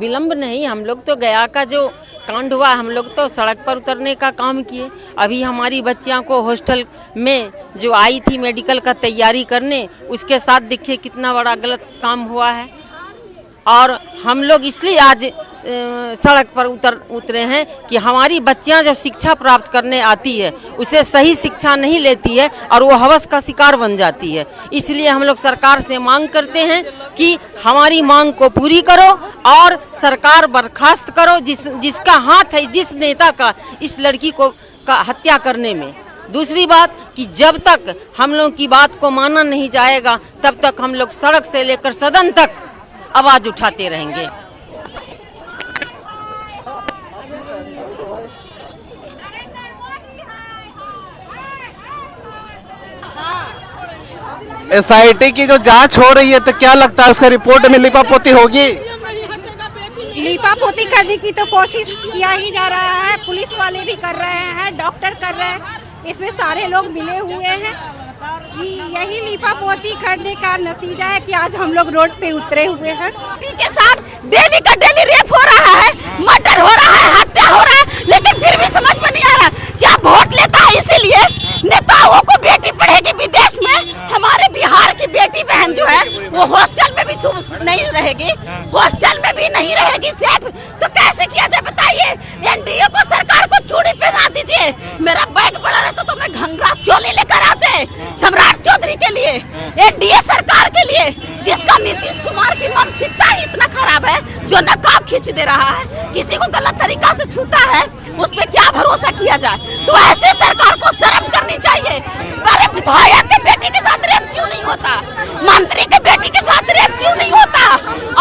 विलम्ब नहीं, हम लोग तो गया का जो कांड हुआ, हम लोग तो सड़क पर उतरने का काम किए। अभी हमारी बच्चियां को हॉस्टल में जो आई थी मेडिकल का तैयारी करने, उसके साथ देखिए कितना बड़ा गलत काम हुआ है। और हम लोग इसलिए आज सड़क पर उतरे हैं कि हमारी बच्चियां जब शिक्षा प्राप्त करने आती है, उसे सही शिक्षा नहीं लेती है और वो हवस का शिकार बन जाती है। इसलिए हम लोग सरकार से मांग करते हैं कि हमारी मांग को पूरी करो और सरकार बर्खास्त करो जिसका हाथ है, जिस नेता का इस लड़की को का हत्या करने में। दूसरी बात कि जब तक हम लोग की बात को माना नहीं जाएगा, तब तक हम लोग सड़क से लेकर सदन तक आवाज उठाते रहेंगे। एसआईटी की जो जांच हो रही है, तो क्या लगता है उसका रिपोर्ट में लिपापोती होगी? लिपापोती करने की तो कोशिश किया ही जा रहा है, पुलिस वाले भी कर रहे हैं, डॉक्टर कर रहे हैं, इसमें सारे लोग मिले हुए हैं। यही लिपापोती करने का नतीजा है कि आज हम लोग रोड पे उतरे हुए हैं। के साथ डेली का डेली रेप हो रहा है, मर्डर हो रहा है, हत्या हो रहा है, लेकिन फिर भी समझ में नहीं आ रहा क्या वोट लेता है। इसीलिए नेताओं को बेटी पढ़ेगी विदेश में, हमारे बिहार की बेटी बहन जो है वो हॉस्टल में भी नहीं रहेगी, हॉस्टल में भी नहीं रहेगी सेफ। तो कैसे किया जाए बताइए? एनडीए को सरकार को चूड़ी पहना दीजिए। मेरा बैग बड़ा रहता तो मैं घंघरा चोली लेकर आते सम्राट चौधरी के लिए, एनडीए सरकार के लिए, जिसका नीतीश कुमार की मानसिकता ही इतना खराब है, जो नकाब खींच दे रहा है, किसी को गलत तरीका से छूता है, उस पर क्या भरोसा किया जाए। तो ऐसे सरकार को शर्म करनी चाहिए। अरे विधायक के बेटी के साथ रेप क्यों नहीं होता? मंत्री के बेटी के साथ रेप क्यों नहीं होता?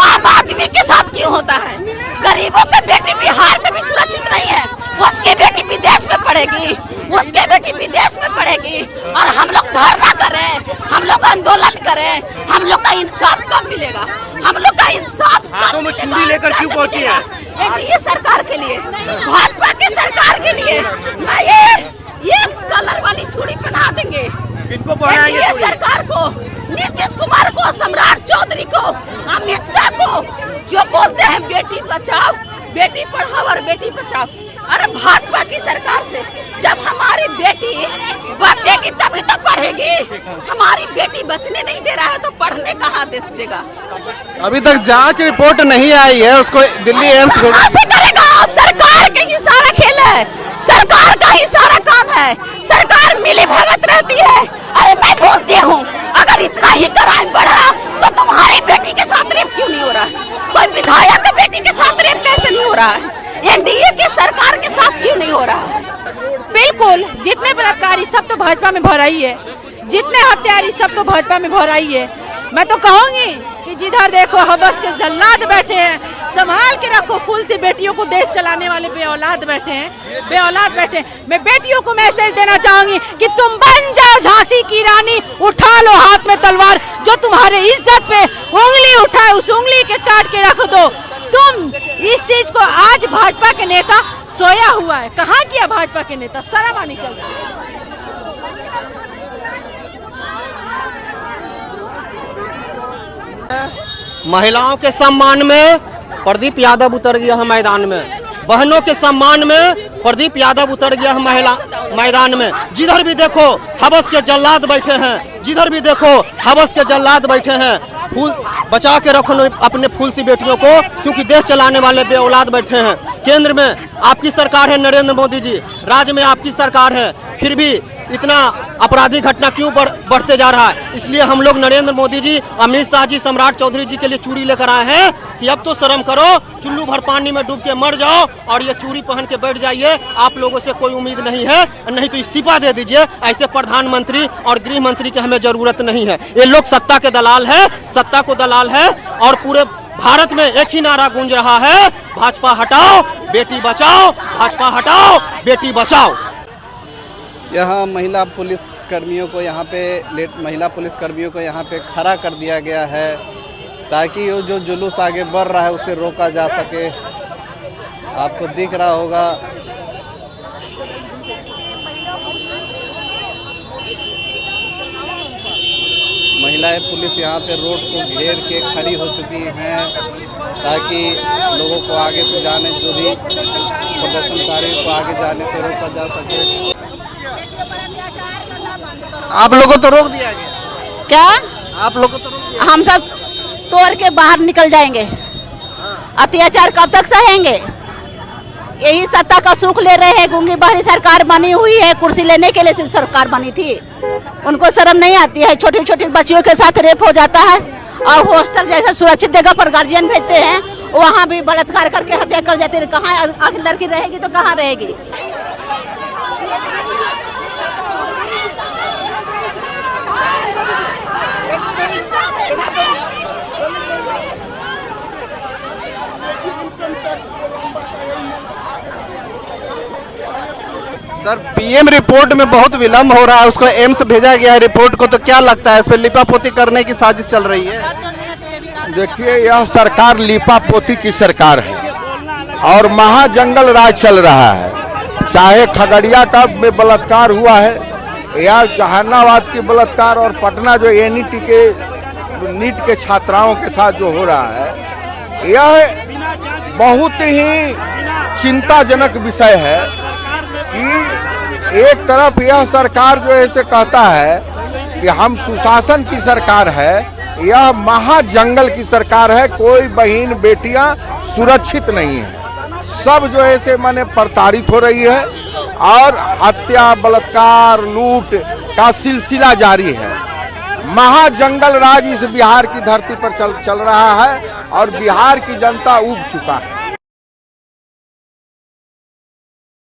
आम आदमी के साथ क्यों होता है? गरीबों के बेटी बिहार में भी सुरक्षित नहीं है, उसकी बेटी विदेश में पढ़ेगी, उसके बेटी विदेश में पढ़ेगी। और हम लोग धरना करें, हम लोग आंदोलन करें, हम लोग का इंसाफ कब मिलेगा? हम लोग का इंसाफ हाथों में चूड़ी लेकर क्यों पहुंची है? एनडीए सरकार के लिए, भाजपा की सरकार के लिए मैं ये कलर वाली चूड़ी पहना देंगे। किनको पहनाएंगे? एनडीए सरकार को, नीतीश कुमार को, सम्राट चौधरी को, अमित शाह को, जो बोलते हैं बेटी बचाओ, बेटी पढ़ाओ और बेटी बचाओ। अरे भाजपा की सरकार से जब हमारी बेटी बचेगी तभी तो पढ़ेगी। हमारी बेटी बचने नहीं दे रहा है तो पढ़ने कहाँ देगा? अभी तक जांच रिपोर्ट नहीं आई है, उसको दिल्ली एम्स से करेगा। सरकार का ही सारा खेल है, सरकार का ही सारा काम है, सरकार मिली भगत रहती है। अरे मैं बोलती हूँ, अगर इतना ही क्राइम बढ़ा तो तुम्हारी बेटी के साथ रेप क्यों नहीं हो रहा है? कोई विधायक की बेटी के साथ रेप कैसे नहीं हो रहा है? एनडीए के सरकार के साथ क्यों नहीं हो रहा है? बिल्कुल, जितने बलात्कारी सब तो भाजपा में भराई है, जितने हत्यारी सब तो भाजपा में भराई है। मैं तो कहूंगी कि जिधर देखो हवस के जल्लाद बैठे हैं, संभाल के रखो। फूल सी बेटियों को देश चलाने वाले बेऔलाद बैठे हैं, बेऔलाद बैठे। मैं बेटियों को मैसेज देना चाहूंगी कि तुम बन जाओ झांसी की रानी, उठा लो हाथ में तलवार। जो तुम्हारे इज्जत पे उंगली उठाए, उस उंगली के काट के रख दो। तुम इस चीज को आज भाजपा के नेता सोया हुआ है, कहाँ किया भाजपा के नेता? शर्म आनी चाहिए। महिलाओं के सम्मान में प्रदीप यादव उतर गया है मैदान में, बहनों के सम्मान में प्रदीप यादव उतर गया है मैदान में। जिधर भी देखो हवस के जल्लाद बैठे हैं, जिधर भी देखो हवस के जल्लाद बैठे हैं। फूल बचा के रखो अपने फूल सी बेटियों को, क्योंकि देश चलाने वाले बेऔलाद बैठे हैं। केंद्र में आपकी सरकार है नरेंद्र मोदी जी, राज्य में आपकी सरकार है, फिर भी इतना आपराधिक घटना क्यों बढ़ते जा रहा है? इसलिए हम लोग नरेंद्र मोदी जी, अमित शाह जी, सम्राट चौधरी जी के लिए चूड़ी लेकर आए हैं कि अब तो शर्म करो, चुल्लू भर पानी में डूब के मर जाओ और ये चूड़ी पहन के बैठ जाइए। आप लोगों से कोई उम्मीद नहीं है, नहीं तो इस्तीफा दे दीजिए। ऐसे प्रधानमंत्री और गृह मंत्री की हमें जरूरत नहीं है। ये लोग सत्ता के दलाल है, सत्ता को दलाल है। और पूरे भारत में एक ही नारा गूंज रहा है, भाजपा हटाओ बेटी बचाओ, भाजपा हटाओ बेटी बचाओ। यहाँ महिला पुलिस कर्मियों को महिला पुलिस कर्मियों को यहाँ पे खड़ा कर दिया गया है, ताकि वो जो जुलूस आगे बढ़ रहा है उसे रोका जा सके। आपको दिख रहा होगा महिलाएं पुलिस यहाँ पे रोड को घेर के खड़ी हो चुकी हैं ताकि लोगों को आगे से जाने, जो भी प्रदर्शनकारियों को आगे जाने से रोका जा सके। आप लोगों को तो रोक दिया गया, क्या आप लोगों को तो रोक दिया? हम सब तोड़ के बाहर निकल जाएंगे। अत्याचार कब तक सहेंगे? यही सत्ता का सुख ले रहे हैं। गूंगी बहरी सरकार बनी हुई है, कुर्सी लेने के लिए सरकार बनी थी। उनको शर्म नहीं आती है? छोटी छोटी बच्चियों के साथ रेप हो जाता है और हॉस्टल जैसे सुरक्षित जगह पर गार्जियन भेजते हैं, वहाँ भी बलात्कार करके हत्या कर जाते हैं। कहाँ आखिर लड़की रहेगी तो कहाँ रहेगी? सर, पीएम रिपोर्ट में बहुत विलम्ब हो रहा है, उसको एम्स भेजा गया है रिपोर्ट को, तो क्या लगता है इस पर लिपापोती करने की साजिश चल रही है? देखिए, यह सरकार लिपापोती की सरकार है और महाजंगल राज चल रहा है। चाहे खगड़िया का में बलात्कार हुआ है या जहानाबाद की बलात्कार और पटना जो एनईटी के नीट के छात्राओं के साथ जो हो रहा है, यह बहुत ही चिंताजनक विषय है कि एक तरफ यह सरकार जो ऐसे कहता है कि हम सुशासन की सरकार है, यह महाजंगल की सरकार है। कोई बहन बेटियां सुरक्षित नहीं है, सब जो ऐसे माने प्रताड़ित हो रही है और हत्या, बलात्कार, लूट का सिलसिला जारी है। महाजंगल राज इस बिहार की धरती पर चल रहा है और बिहार की जनता ऊब चुका है।